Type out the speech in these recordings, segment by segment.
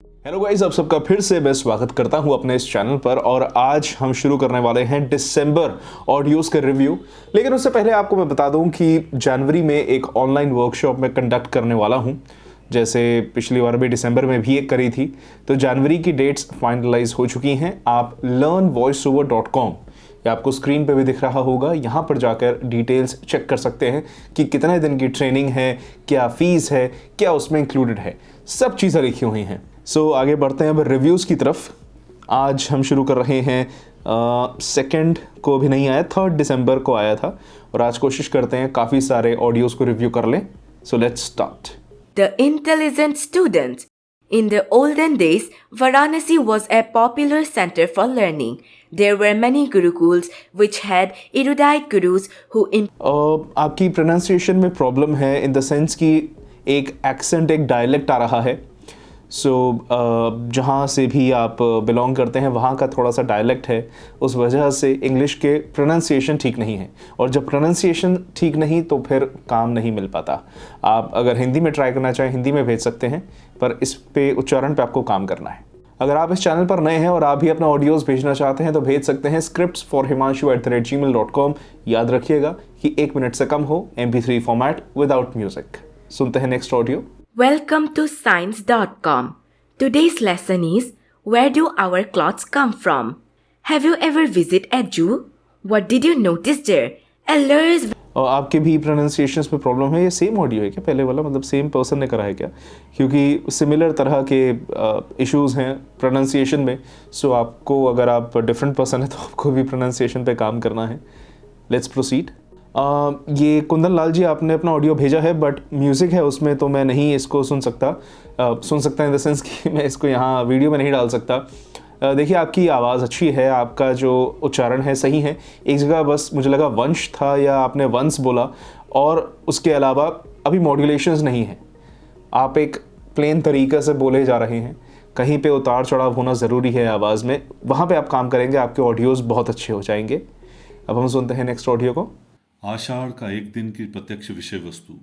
Hello guys, आप सबका फिर से मैं स्वागत करता हूं अपने इस चैनल पर। और आज हम शुरू करने वाले हैं दिसंबर ऑडियोज़ का रिव्यू। लेकिन उससे पहले आपको मैं बता दूं कि जनवरी में एक ऑनलाइन वर्कशॉप में कंडक्ट करने वाला हूं। जैसे पिछली बार भी दिसंबर में भी एक करी थी, तो जनवरी की डेट्स फाइनलाइज हो चुकी हैं। आप learnvoiceover.com, या आपको स्क्रीन पे भी दिख रहा होगा, यहाँ पर जाकर डिटेल्स चेक कर सकते हैं कि कितने दिन की ट्रेनिंग है, क्या फ़ीस है, क्या उसमें इंक्लूडेड है, सब चीज़ें लिखी हुई हैं। सो आगे बढ़ते हैं अब रिव्यूज़ की तरफ। आज हम शुरू कर रहे हैं, सेकंड को भी नहीं आया, 3 दिसंबर को आया था। और आज कोशिश करते हैं काफ़ी सारे ऑडियोज़ को रिव्यू कर लें। So let's start. The intelligent student. In the olden days, Varanasi was a popular center for learning. There were many gurukuls which had erudite gurus who आपकी प्रोनाउंसिएशन में प्रॉब्लम है, इन द सेंस कि एक accent, एक dialect आ रहा है। सो जहाँ से भी आप बिलोंग करते हैं वहाँ का थोड़ा सा डायलेक्ट है, उस वजह से इंग्लिश के प्रोनाउंसिएशन ठीक नहीं है। और जब प्रोनाउंसिएशन ठीक नहीं तो फिर काम नहीं मिल पाता। आप अगर हिंदी में ट्राई करना चाहें हिंदी में भेज सकते हैं, पर इस पे उच्चारण पे आपको काम करना है। अगर आप इस चैनल पर नए हैं और आप भी अपना ऑडियोज़ भेजना चाहते हैं तो भेज सकते हैं scriptsforhimanshu@gmail.com। याद रखिएगा कि 1 मिनट से कम हो, MP3 फॉर्मेट विदाउट म्यूजिक। सुनते हैं next audio. Welcome to science.com. Today's lesson is, where do our clothes come from? Have you ever visited a zoo? What did you notice there? Elders. और आपके भी pronunciations में problem है। ये same audio है क्या पहले वाला, मतलब सेम पर्सन ने करा है क्या? क्योंकि सिमिलर तरह के इश्यूज हैं प्रोनाउंसिएशन में। सो आपको, अगर आप डिफरेंट पर्सन है तो आपको भी प्रोनाउंसिएशन पे काम करना है। Let's proceed. ये कुंदन लाल जी, आपने अपना ऑडियो भेजा है बट म्यूज़िक है उसमें, तो मैं नहीं इसको सुन सकता। सुन सकता इन द सेंस कि मैं इसको यहाँ वीडियो में नहीं डाल सकता। देखिए, आपकी आवाज़ अच्छी है, आपका जो उच्चारण है सही है। एक जगह बस मुझे लगा वंश था या आपने वंश बोला, और उसके अलावा अभी मॉड्यूलेशंस नहीं है। आप एक प्लेन तरीक़े से बोले जा रहे हैं। कहीं पे उतार चढ़ाव होना ज़रूरी है आवाज़ में, वहाँ पे आप काम करेंगे, आपके ऑडियोज़ बहुत अच्छे हो जाएंगे। अब हम सुनते हैं नेक्स्ट ऑडियो को। आषाढ़ का एक दिन की प्रत्यक्ष विषय वस्तु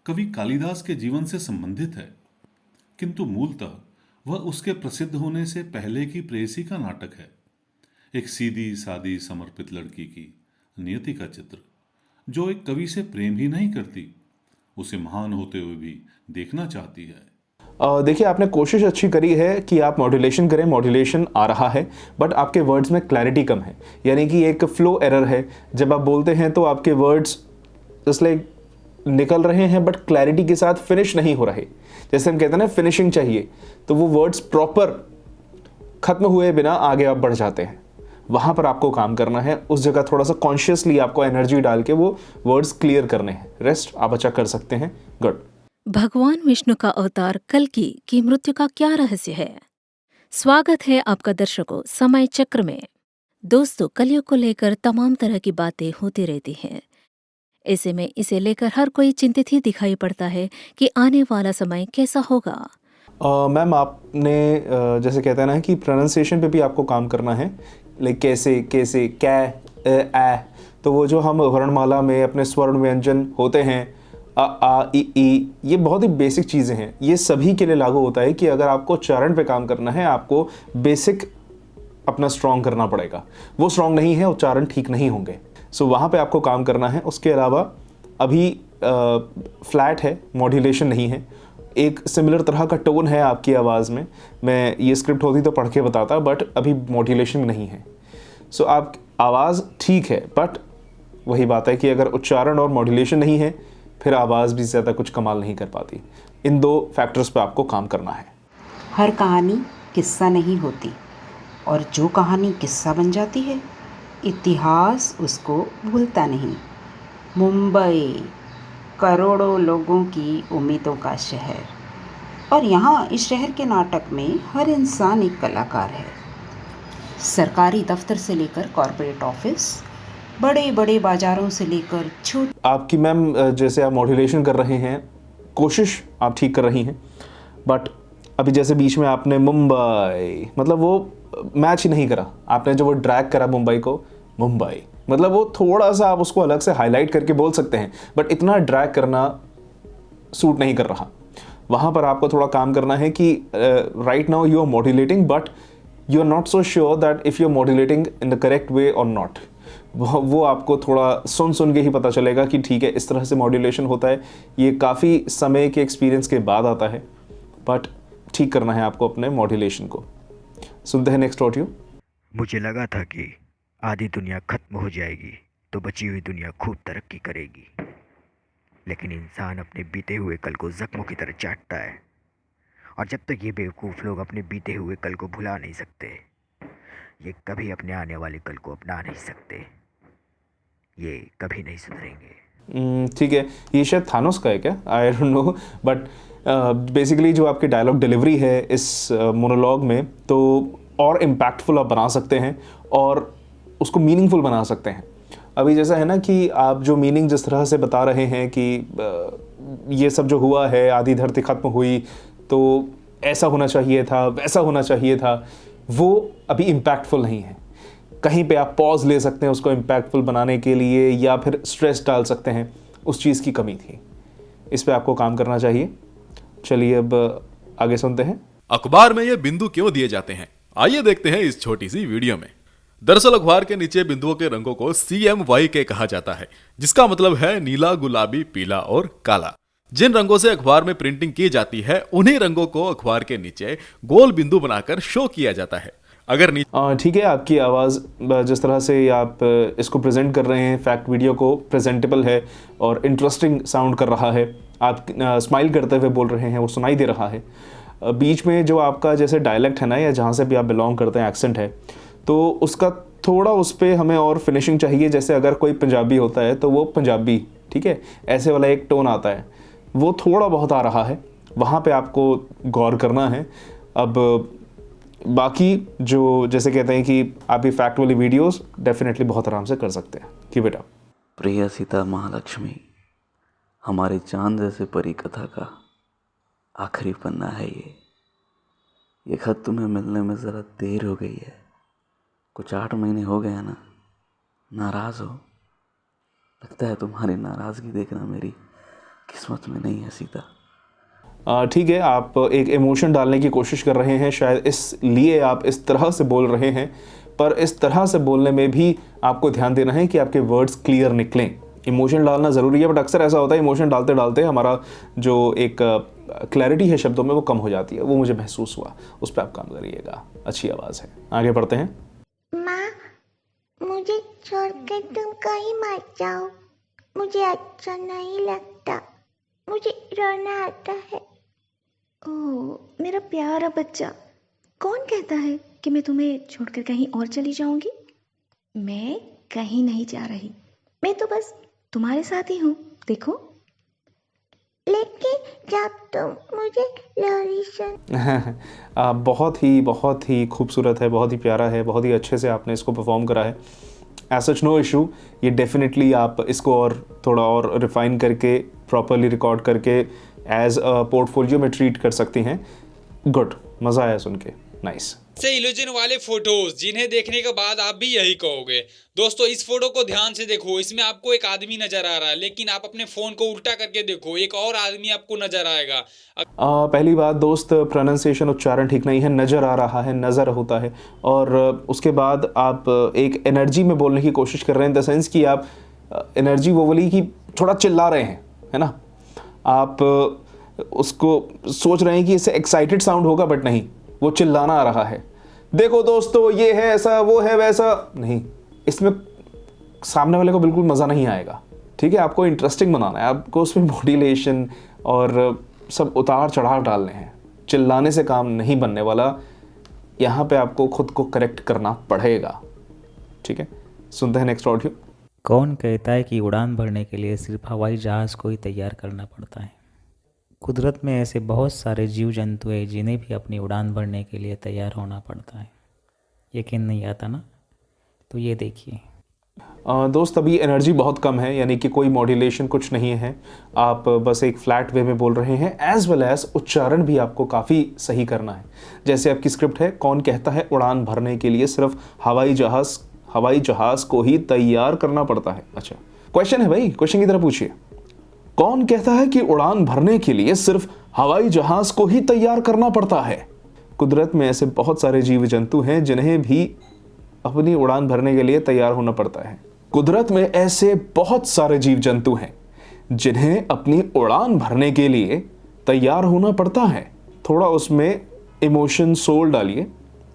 कवि कालिदास के जीवन से संबंधित है, किंतु मूलतः वह उसके प्रसिद्ध होने से पहले की प्रेयसी का नाटक है। एक सीधी सादी समर्पित लड़की की नियति का चित्र, जो एक कवि से प्रेम ही नहीं करती, उसे महान होते हुए भी देखना चाहती है। देखिए, आपने कोशिश अच्छी करी है कि आप मॉड्यूलेशन करें, मॉड्यूलेशन आ रहा है, बट आपके वर्ड्स में क्लैरिटी कम है, यानी कि एक फ्लो एरर है। जब आप बोलते हैं तो आपके वर्ड्स जस्ट लाइक निकल रहे हैं बट क्लैरिटी के साथ फिनिश नहीं हो रहे। जैसे हम कहते हैं ना, फिनिशिंग चाहिए, तो वो वर्ड्स प्रॉपर खत्म हुए बिना आगे आप बढ़ जाते हैं। वहाँ पर आपको काम करना है, उस जगह थोड़ा सा कॉन्शियसली आपको एनर्जी डाल के वो वर्ड्स क्लियर करने हैं। रेस्ट आप अच्छा कर सकते हैं। गुड। भगवान विष्णु का अवतार कल्कि की मृत्यु का क्या रहस्य है? स्वागत है आपका दर्शकों समय चक्र में। दोस्तों, कलयुग को लेकर तमाम तरह की बातें होती रहती हैं। ऐसे में इसे लेकर हर कोई चिंतित ही दिखाई पड़ता है कि आने वाला समय कैसा होगा। मैम, आपने जैसे कहते हैं ना कि प्रोनाउंसिएशन पे भी आपको काम करना है। लाइक कैसे कैसे कै ए, तो वो जो हम वर्णमाला में अपने स्वर्ण व्यंजन होते हैं, आ ई, ये बहुत ही बेसिक चीज़ें हैं। ये सभी के लिए लागू होता है कि अगर आपको उच्चारण पे काम करना है, आपको बेसिक अपना स्ट्रॉन्ग करना पड़ेगा। वो स्ट्रॉन्ग नहीं है, उच्चारण ठीक नहीं होंगे। सो वहाँ पे आपको काम करना है। उसके अलावा अभी फ्लैट है, मॉड्यूलेशन नहीं है। एक सिमिलर तरह का टोन है आपकी आवाज़ में। मैं ये स्क्रिप्ट होती तो पढ़ के बताता, बट अभी मॉड्यूलेशन नहीं है। सो आप आवाज़ ठीक है, बट वही बात है कि अगर उच्चारण और मॉड्यूलेशन नहीं है, फिर आवाज़ भी ज़्यादा कुछ कमाल नहीं कर पाती। इन 2 फैक्टर्स पे आपको काम करना है। हर कहानी किस्सा नहीं होती, और जो कहानी किस्सा बन जाती है, इतिहास उसको भूलता नहीं। मुंबई, करोड़ों लोगों की उम्मीदों का शहर, और यहाँ इस शहर के नाटक में हर इंसान एक कलाकार है। सरकारी दफ्तर से लेकर कॉरपोरेट ऑफिस, बड़े बड़े बाजारों से लेकर छोटे। आपकी मैम, जैसे आप मॉड्यूलेशन कर रहे हैं, कोशिश आप ठीक कर रही हैं, बट अभी जैसे बीच में आपने मुंबई, मतलब वो मैच ही नहीं करा। आपने जो वो ड्रैग करा मुंबई को, मुंबई मतलब वो थोड़ा सा आप उसको अलग से हाईलाइट करके बोल सकते हैं, बट इतना ड्रैग करना सूट नहीं कर रहा। वहाँ पर आपको थोड़ा काम करना है कि right now you are modulating but you are not so sure that if you are modulating in the correct way or not. वो आपको थोड़ा सुन के ही पता चलेगा कि ठीक है इस तरह से मॉड्यूलेशन होता है। ये काफ़ी समय के एक्सपीरियंस के बाद आता है, बट ठीक करना है आपको अपने मॉड्यूलेशन को। सुनते हैं नेक्स्ट ऑडियो। मुझे लगा था कि आधी दुनिया खत्म हो जाएगी तो बची हुई दुनिया खूब तरक्की करेगी, लेकिन इंसान अपने बीते हुए कल को जख्मों की तरह चाटता है, और जब तक ये बेवकूफ़ लोग अपने बीते हुए कल को भुला नहीं सकते, ये कभी अपने आने वाले कल को अपना नहीं सकते, ये कभी नहीं सुधरेंगे। ठीक है, ये शायद थानोस का है क्या, I don't know, but basically जो आपकी डायलॉग डिलीवरी है इस मोनोलॉग में, तो और इम्पैक्टफुल आप बना सकते हैं और उसको मीनिंगफुल बना सकते हैं। अभी जैसा है ना कि आप जो मीनिंग जिस तरह से बता रहे हैं कि ये सब जो हुआ है, आधी धरती ख़त्म हुई तो ऐसा होना चाहिए था, वैसा होना चाहिए था, वो अभी इम्पैक्टफुल नहीं है। कहीं पे आप पॉज ले सकते हैं उसको इम्पैक्टफुल बनाने के लिए, या फिर स्ट्रेस डाल सकते हैं, उस चीज़ की कमी थी। इस पे आपको काम करना चाहिए। चलिए अब आगे सुनते हैं। अखबार में ये बिंदु क्यों दिए जाते हैं, आइए देखते हैं इस छोटी सी वीडियो में। दरअसल अखबार के नीचे बिंदुओं के रंगों को CMYK कहा जाता है, जिसका मतलब है नीला, गुलाबी, पीला और काला। जिन रंगों से अखबार में प्रिंटिंग की जाती है उन्हीं रंगों को अखबार के नीचे गोल बिंदु बनाकर शो किया जाता है। अगर ठीक है, आपकी आवाज़ जिस तरह से आप इसको प्रेजेंट कर रहे हैं, फैक्ट वीडियो को प्रेजेंटेबल है और इंटरेस्टिंग साउंड कर रहा है। आप स्माइल करते हुए बोल रहे हैं, वो सुनाई दे रहा है। बीच में जो आपका जैसे डायलेक्ट है ना, या जहाँ से भी आप बिलोंग करते हैं, एक्सेंट है, तो उसका थोड़ा उस पर हमें और फिनिशिंग चाहिए। जैसे अगर कोई पंजाबी होता है तो वो पंजाबी, ठीक है, ऐसे वाला एक टोन आता है, वो थोड़ा बहुत आ रहा है, वहाँ पे आपको गौर करना है। अब बाकी जो जैसे कहते हैं कि आप ये फैक्ट वाली वीडियोस डेफिनेटली बहुत आराम से कर सकते हैं। कि बेटा प्रिय सीता महालक्ष्मी, हमारे चांद जैसे परी कथा का आखिरी पन्ना है ये खत तुम्हें मिलने में ज़रा देर हो गई है। कुछ 8 महीने हो गए हैं ना, नाराज़ हो। लगता है तुम्हारी नाराज़गी देखना मेरी किस्मत में नहीं है सीता। ठीक है, आप एक इमोशन डालने की कोशिश कर रहे हैं, शायद इसलिए आप इस तरह से बोल रहे हैं, पर इस तरह से बोलने में भी आपको ध्यान देना है कि आपके वर्ड्स क्लियर निकलें। इमोशन डालना ज़रूरी है, बट अक्सर ऐसा होता है इमोशन डालते डालते हमारा जो एक क्लैरिटी है शब्दों में वो कम हो जाती है। वो मुझे महसूस हुआ, उस पर आप काम करिएगा। अच्छी आवाज़ है। आगे बढ़ते हैं। माँ, मुझे छोड़कर तुम कहीं मत जाओ, मुझे अच्छा नहीं लगता, मुझे रोना आता है। ओह मेरा प्यारा बच्चा, कौन कहता है कि मैं तुम्हें छोड़कर कहीं और चली जाऊंगी? मैं कहीं नहीं जा रही, मैं तो बस तुम्हारे साथ ही हूँ। देखो, लेकिन जब तुम मुझे लोरी सुन बहुत ही खूबसूरत है, बहुत ही प्यारा है, बहुत ही अच्छे से आपने इसको परफॉर्म करा है। एज सच नो इशू, ये डेफिनेटली आप इसको और थोड़ा और रिफाइन करके प्रॉपरली रिकॉर्ड करके एज अ पोर्टफोलियो में ट्रीट कर सकती हैं। गुड, मज़ा आया सुन के, नाइस। से इल्यूजन वाले फोटोज जिन्हें देखने के बाद आप भी यही कहोगे। दोस्तों, इस फोटो को ध्यान से देखो, इसमें आपको एक आदमी नजर आ रहा है, लेकिन आप अपने फोन को उल्टा करके देखो, एक और आदमी आपको नजर आएगा। पहली बात दोस्त, प्रोनाउंसिएशन, उच्चारण ठीक नहीं है। नज़र आ रहा है, नज़र होता है। और उसके बाद आप एक एनर्जी में बोलने की कोशिश कर रहे हैं, इन द सेंस कि आप एनर्जी वो वाली कि थोड़ा चिल्ला रहे हैं, है ना। आप उसको सोच रहे हैं कि इससे एक्साइटेड साउंड होगा, बट नहीं, वो चिल्लाना आ रहा है। देखो दोस्तों, ये है ऐसा, वो है वैसा, नहीं, इसमें सामने वाले को बिल्कुल मज़ा नहीं आएगा। ठीक है, आपको इंटरेस्टिंग बनाना है, आपको उसमें मॉड्यूलेशन और सब उतार चढ़ाव डालने हैं। चिल्लाने से काम नहीं बनने वाला, यहाँ पे आपको खुद को करेक्ट करना पड़ेगा। ठीक है, सुनते हैं नेक्स्ट ऑडियो। कौन कहता है कि उड़ान भरने के लिए सिर्फ हवाई जहाज़ को ही तैयार करना पड़ता है? कुदरत में ऐसे बहुत सारे जीव जंतु हैं जिन्हें भी अपनी उड़ान भरने के लिए तैयार होना पड़ता है। यकीन नहीं आता ना? तो ये देखिए दोस्त, अभी एनर्जी बहुत कम है, यानी कि कोई मॉड्यूलेशन कुछ नहीं है। आप बस एक फ्लैट वे में बोल रहे हैं, एज वेल एज उच्चारण भी आपको काफ़ी सही करना है। जैसे आपकी स्क्रिप्ट है, कौन कहता है उड़ान भरने के लिए सिर्फ हवाई जहाज़ को ही तैयार करना पड़ता है। अच्छा, क्वेश्चन है भाई, क्वेश्चन की तरह पूछिए। कौन कहता है कि उड़ान भरने के लिए सिर्फ हवाई जहाज को ही तैयार करना पड़ता है। कुदरत में ऐसे बहुत सारे जीव जंतु हैं जिन्हें भी अपनी उड़ान भरने के लिए तैयार होना पड़ता है। कुदरत में ऐसे बहुत सारे जीव जंतु हैं जिन्हें अपनी उड़ान भरने के लिए तैयार होना पड़ता है। थोड़ा उसमें इमोशन, सोल डालिए,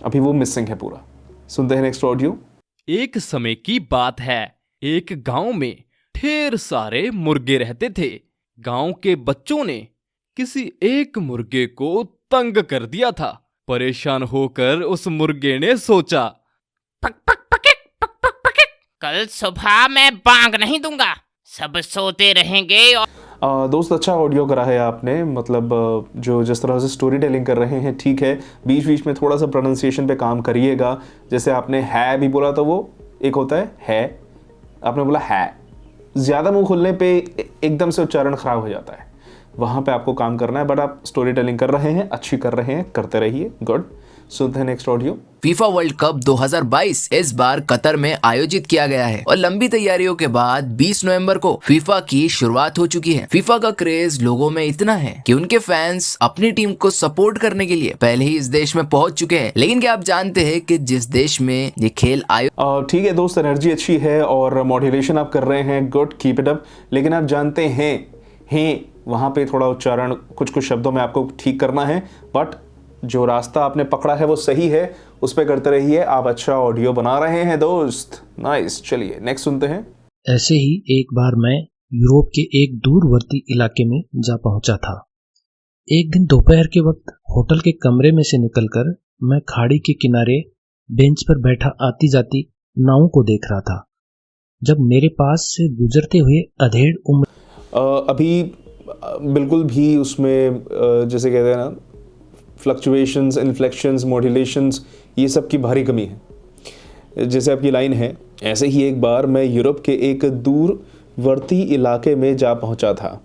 अभी वो मिसिंग है पूरा। सुनते हैं नेक्स्ट ऑडियो। एक समय की बात है, एक गांव में ढेर सारे मुर्गे रहते थे। गांव के बच्चों ने किसी एक मुर्गे को तंग कर दिया था। परेशान होकर उस मुर्गे ने सोचा, पक पक पकिक, पक पक पकिक, कल सुबह मैं बांग नहीं दूंगा, सब सोते रहेंगे। और दोस्त अच्छा ऑडियो करा है आपने, मतलब जो जिस तरह से स्टोरी टेलिंग कर रहे हैं ठीक है। बीच बीच में थोड़ा सा प्रोनाउंसिएशन पे काम करिएगा। जैसे आपने है भी बोला तो वो एक होता है, आपने बोला है, ज़्यादा मुंह खुलने पे एकदम से उच्चारण खराब हो जाता है, वहाँ पे आपको काम करना है। बट आप स्टोरी टेलिंग कर रहे हैं, अच्छी कर रहे हैं, करते रहिए, गुड। सुनते हैं next audio. FIFA world cup 2022 इस बार कतर में आयोजित किया गया है और लंबी तैयारियों के बाद 20 नवंबर को फीफा की शुरुआत हो चुकी है। फीफा का क्रेज लोगों में इतना है कि उनके फैंस अपनी टीम को सपोर्ट करने के लिए पहले ही इस देश में पहुंच चुके हैं। लेकिन क्या आप जानते हैं कि जिस देश में ये खेल ठीक है दोस्त, एनर्जी अच्छी है और मॉड्यूलेशन आप कर रहे हैं, गुड, कीप इट अप। लेकिन आप जानते हैं वहाँ पे थोड़ा उच्चारण कुछ शब्दों में आपको ठीक करना है, बट जो रास्ता आपने पकड़ा है वो सही है, उस पर करते रहिए। आप अच्छा ऑडियो बना रहे हैं दोस्त, नाइस। चलिए नेक्स्ट सुनते हैं। ऐसे ही एक बार मैं यूरोप के एक दूरवर्ती इलाके में जा पहुंचा था। एक दिन दोपहर के वक्त होटल के कमरे में से निकलकर मैं खाड़ी के किनारे बेंच पर बैठा आती जाती नावों को देख रहा था, जब मेरे पास से गुजरते हुए अधेड़ उम्र अभी बिल्कुल भी उसमें जैसे कहते हैं ना, फ्लक्चुएशंस, इन्फ्लेक्शंस, मॉड्यूलेशंस, ये सब की भारी कमी है। जैसे आपकी लाइन है, ऐसे ही एक बार मैं यूरोप के एक दूरवर्ती इलाके में जा पहुंचा था।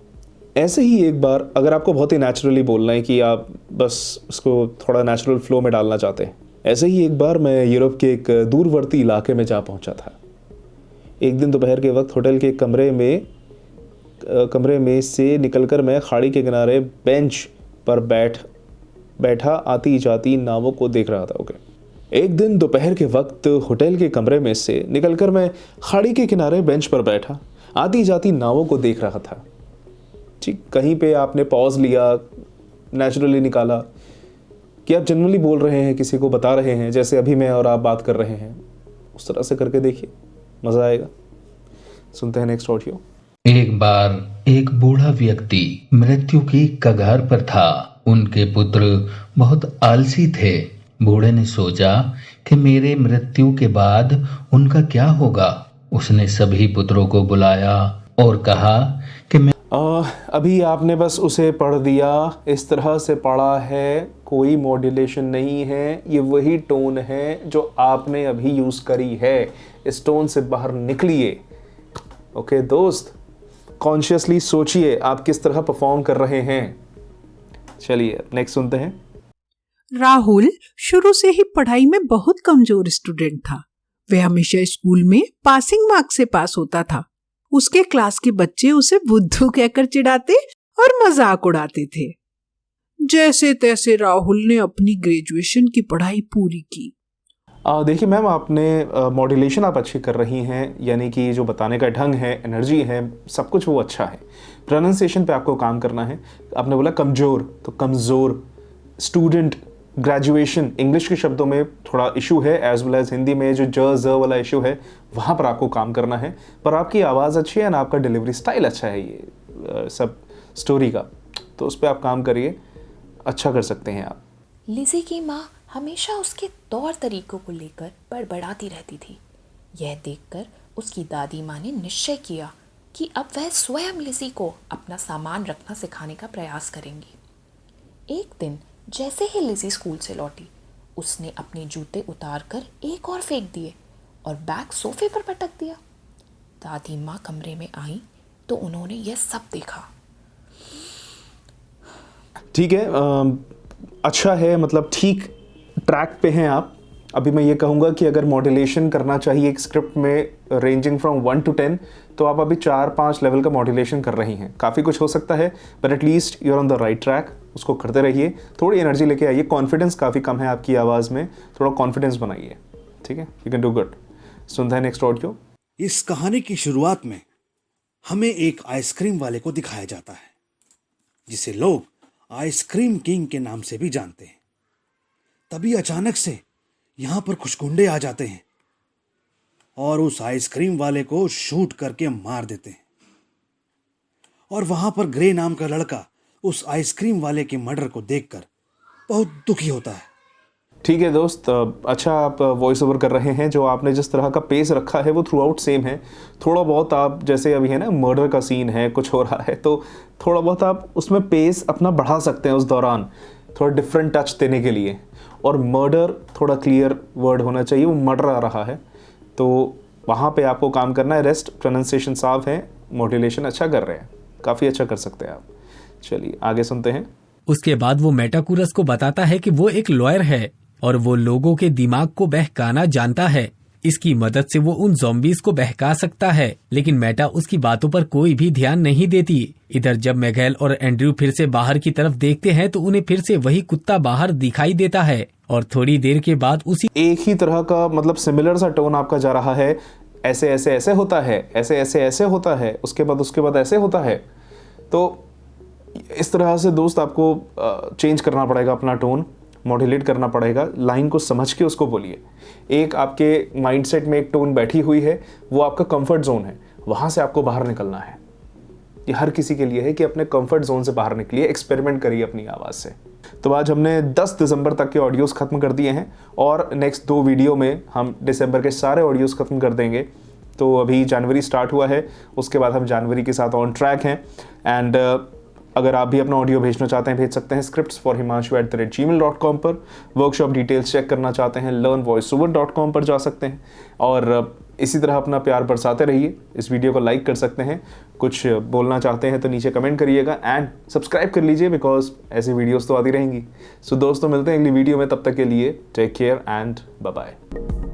ऐसे ही एक बार, अगर आपको बहुत ही नेचुरली बोलना है कि आप बस उसको थोड़ा नेचुरल फ्लो में डालना चाहते हैं, ऐसे ही एक बार मैं यूरोप के एक दूरवर्ती इलाके में जा पहुंचा था। एक दिन दोपहर के वक्त होटल के कमरे में से निकलकर मैं खाड़ी के किनारे बेंच पर बैठा आती जाती नावों को देख रहा था। ओके। एक दिन दोपहर के वक्त होटल के कमरे में से निकलकर मैं खाड़ी के किनारे बेंच पर बैठा आती जाती नावों को देख रहा था। ठीक, कहीं पे आपने पॉज लिया, नेचुरली निकाला कि आप जनरली बोल रहे हैं, किसी को बता रहे हैं, जैसे अभी मैं और आप बात कर रहे हैं, उस तरह से करके देखिए, मज़ा आएगा। सुनते हैं नेक्स्ट ऑडियो। एक बार एक बूढ़ा व्यक्ति मृत्यु की कगार पर था। उनके पुत्र बहुत आलसी थे। बूढ़े ने सोचा कि मेरे मृत्यु के बाद उनका क्या होगा। उसने सभी पुत्रों को बुलाया और कहा कि मैं अभी आपने बस उसे पढ़ दिया, इस तरह से पढ़ा है, कोई मॉड्यूलेशन नहीं है, ये वही टोन है जो आपने अभी यूज़ करी है। इस टोन से बाहर निकलिए। ओके दोस्त, कॉन्शियसली सोचिए आप किस तरह परफॉर्म कर रहे हैं। चलिए नेक्स्ट सुनते हैं। राहुल शुरू से ही पढ़ाई में बहुत कमजोर स्टूडेंट था। वह हमेशा स्कूल में पासिंग मार्क से पास होता था। उसके क्लास के बच्चे उसे बुद्धू कहकर चिढ़ाते और मजाक उड़ाते थे। जैसे तैसे राहुल ने अपनी ग्रेजुएशन की पढ़ाई पूरी की। देखिए मैम, आपने मॉड्यूलेशन आप अच्छी कर रही हैं, यानी कि जो बताने का ढंग है, एनर्जी है, सब कुछ वो अच्छा है। प्रोनाउंसिएशन पे आपको काम करना है। आपने बोला कमज़ोर, तो कमज़ोर, स्टूडेंट, ग्रेजुएशन, इंग्लिश के शब्दों में थोड़ा इशू है, एज वेल एज हिंदी में जो ज वाला इशू है, वहाँ पर आपको काम करना है। पर आपकी आवाज़ अच्छी है ना, आपका डिलीवरी स्टाइल अच्छा है, ये सब स्टोरी का, तो उस पर आप काम करिए, अच्छा कर सकते हैं आप। लिज़ी की माँ हमेशा उसके तौर तरीकों को लेकर बड़बड़ाती रहती थी। यह देखकर उसकी दादी माँ ने निश्चय किया कि अब वह स्वयं लिज़ी को अपना सामान रखना सिखाने का प्रयास करेंगी। एक दिन जैसे ही लिज़ी स्कूल से लौटी, उसने अपने जूते उतारकर एक और फेंक दिए और बैग सोफे पर पटक दिया। दादी माँ कमरे में आई तो उन्होंने यह सब देखा। ठीक है, अच्छा है, मतलब ठीक ट्रैक पे हैं आप। अभी मैं ये कहूँगा कि अगर मॉड्यूलेशन करना चाहिए एक स्क्रिप्ट में रेंजिंग फ्रॉम 1 to 10, तो आप अभी 4-5 लेवल का मॉड्यूलेशन कर रही हैं। काफ़ी कुछ हो सकता है, but at least you are on the right track. उसको करते रहिए, थोड़ी एनर्जी लेके आइए। कॉन्फिडेंस काफ़ी कम है आपकी आवाज़ में, थोड़ा कॉन्फिडेंस बनाइए, ठीक है? You can do good. सुनते हैं नेक्स्ट ऑडियो। इस कहानी की शुरुआत में हमें एक आइसक्रीम वाले को दिखाया जाता है, जिसे लोग आइसक्रीम किंग के नाम से भी जानते हैं। तभी अचानक से यहाँ पर कुछ गुंडे आ जाते हैं और उस आइसक्रीम वाले को शूट करके मार देते हैं। और वहां पर ग्रे नाम का लड़का उस आइसक्रीम वाले के मर्डर को देखकर बहुत दुखी होता है। ठीक है दोस्त, अच्छा आप वॉइस ओवर कर रहे हैं। जो आपने जिस तरह का पेस रखा है वो थ्रू आउट सेम है। थोड़ा बहुत आप, जैसे अभी है ना मर्डर का सीन है, कुछ हो रहा है, तो थोड़ा बहुत आप उसमें पेस अपना बढ़ा सकते हैं उस दौरान, थोड़ा डिफरेंट टच देने के लिए। और मर्डर थोड़ा क्लियर वर्ड होना चाहिए, वो मर्डर आ रहा है, तो वहाँ पे आपको काम करना है। रेस्ट प्रोनाउंसिएशन साफ है, मॉड्यूलेशन अच्छा कर रहे हैं, काफ़ी अच्छा कर सकते हैं आप। चलिए आगे सुनते हैं। उसके बाद वो मेटाकुरस को बताता है कि वो एक लॉयर है और वो लोगों के दिमाग को बहकाना जानता है। इसकी मदद से वो उन ज़ॉम्बीज़ को बहका सकता है, लेकिन मेटा उसकी बातों पर कोई भी ध्यान नहीं देती। इधर जब मैगेल और एंड्रयू फिर से बाहर की तरफ देखते हैं तो उन्हें फिर से वही कुत्ता बाहर दिखाई देता है और थोड़ी देर के बाद उसी एक ही तरह का, मतलब सिमिलर सा टोन आपका जा रहा है। ऐसे ऐसे ऐसे होता है, ऐसे ऐसे ऐसे होता है, उसके बाद ऐसे होता है। तो इस तरह से दोस्त आपको चेंज करना पड़ेगा अपना टोन, मॉड्यूलेट करना पड़ेगा, लाइन को समझ के उसको बोलिए। एक आपके माइंडसेट में एक टोन बैठी हुई है, वो आपका कंफर्ट जोन है, वहाँ से आपको बाहर निकलना है। ये हर किसी के लिए है कि अपने कंफर्ट जोन से बाहर निकलिए, एक्सपेरिमेंट करिए अपनी आवाज़ से। तो आज हमने 10 दिसंबर तक के ऑडियोज़ ख़त्म कर दिए हैं और नेक्स्ट 2 वीडियो में हम दिसंबर के सारे ऑडियोज़ ख़त्म कर देंगे। तो अभी जनवरी स्टार्ट हुआ है, उसके बाद हम जनवरी के साथ ऑन ट्रैक हैं। एंड अगर आप भी अपना ऑडियो भेजना चाहते हैं, भेज सकते हैं scriptsforhimanshu@gmail.com पर। वर्कशॉप डिटेल्स चेक करना चाहते हैं learnvoiceover.com पर जा सकते हैं। और इसी तरह अपना प्यार बरसाते रहिए। इस वीडियो को लाइक कर सकते हैं, कुछ बोलना चाहते हैं तो नीचे कमेंट करिएगा एंड सब्सक्राइब कर लीजिए, बिकॉज ऐसी वीडियोस तो आती रहेंगी। सो दोस्तों, मिलते हैं अगली वीडियो में, तब तक के लिए take care and bye bye.